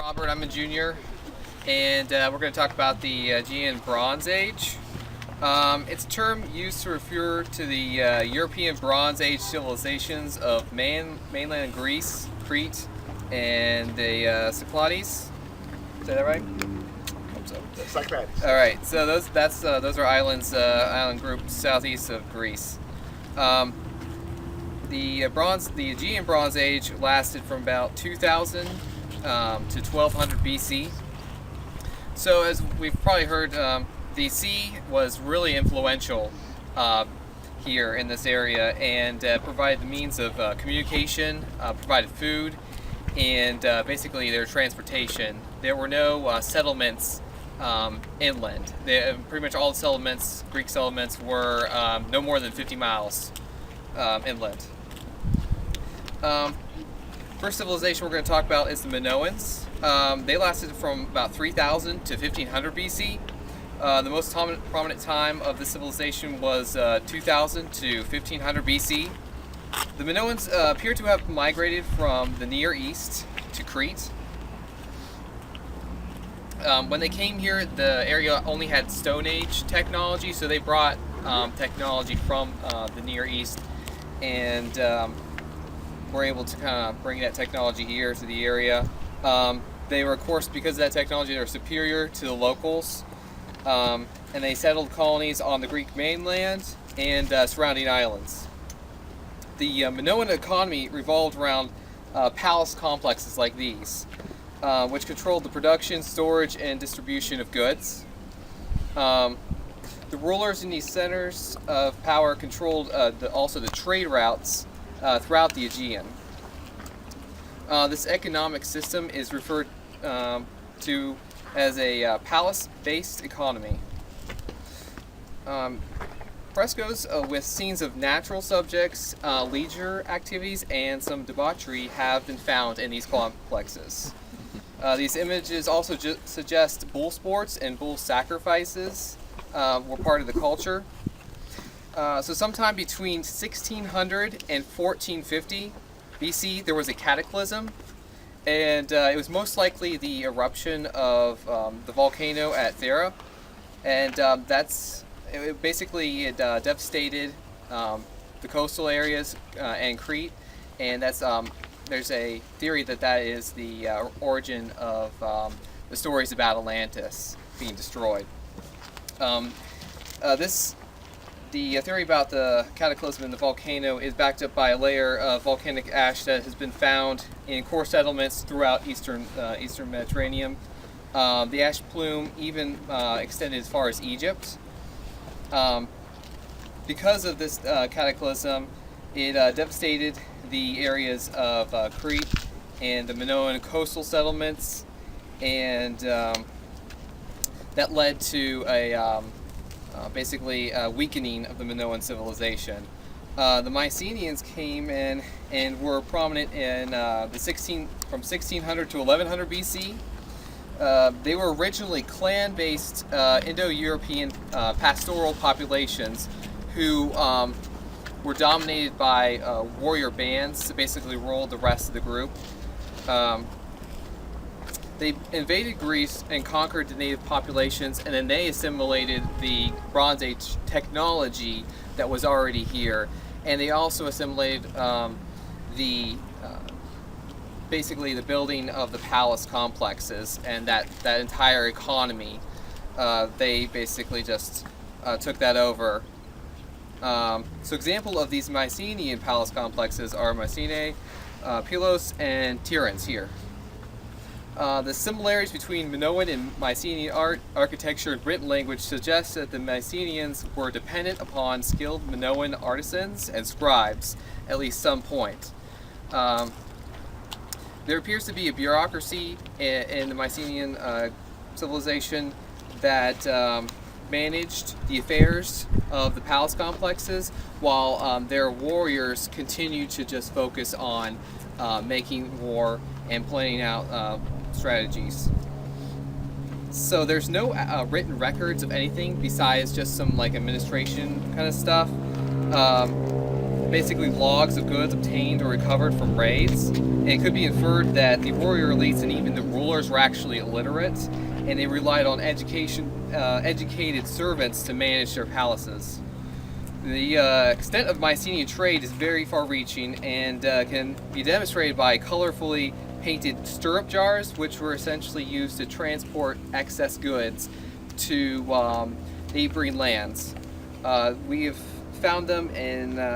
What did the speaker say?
Robert, I'm a junior, and we're going to talk about the Aegean Bronze Age. It's a term used to refer to the European Bronze Age civilizations of mainland Greece, Crete, and the Cyclades. Is that right? Hope so. Cyclades. All right, so those are island groups southeast of Greece. The Aegean Bronze Age lasted from about 2000 to 1200 BC. So as we've probably heard, the sea was really influential here in this area, and provided the means of communication, provided food, and basically their transportation. There were no settlements inland. Pretty much all the settlements, Greek settlements, were no more than 50 miles inland. First civilization we're going to talk about is the Minoans. They lasted from about 3000 to 1500 BC. The most prominent time of the civilization was 2000 to 1500 BC. The Minoans appear to have migrated from the Near East to Crete. When they came here, the area only had Stone Age technology, so they brought technology from the Near East, and were able to kind of bring that technology here to the area. They were, of course, because of that technology, they were superior to the locals, and they settled colonies on the Greek mainland and surrounding islands. The Minoan economy revolved around palace complexes like these, which controlled the production, storage, and distribution of goods. The rulers in these centers of power controlled also the trade routes throughout the Aegean. This economic system is referred to as a palace-based economy. Frescoes with scenes of natural subjects, leisure activities, and some debauchery have been found in these complexes. These images also suggest bull sports and bull sacrifices were part of the culture. So sometime between 1600 and 1450 BC, there was a cataclysm, and it was most likely the eruption of the volcano at Thera, and it basically devastated the coastal areas and Crete, and there's a theory that is the origin of the stories about Atlantis being destroyed. The theory about the cataclysm in the volcano is backed up by a layer of volcanic ash that has been found in core settlements throughout eastern Mediterranean. The ash plume even extended as far as Egypt. Because of this cataclysm, it devastated the areas of Crete and the Minoan coastal settlements, and that led to basically a weakening of the Minoan civilization. The Mycenaeans came in and were prominent in from 1600 to 1100 BC. They were originally clan-based Indo-European pastoral populations who were dominated by warrior bands to basically rule the rest of the group. They invaded Greece and conquered the native populations, and then they assimilated the Bronze Age technology that was already here. And they also assimilated basically the building of the palace complexes and that entire economy. They basically just took that over. So example of these Mycenaean palace complexes are Mycenae, Pylos, and Tiryns here. The similarities between Minoan and Mycenaean art, architecture, and written language suggest that the Mycenaeans were dependent upon skilled Minoan artisans and scribes at least some point. There appears to be a bureaucracy in the Mycenaean civilization that managed the affairs of the palace complexes, while their warriors continued to just focus on making war and planning out strategies. So there's no written records of anything besides just some like administration kind of stuff. basically logs of goods obtained or recovered from raids. And it could be inferred that the warrior elites and even the rulers were actually illiterate, and they relied on educated servants to manage their palaces. The extent of Mycenaean trade is very far-reaching and can be demonstrated by colorfully painted stirrup jars, which were essentially used to transport excess goods to neighboring lands. We have found them in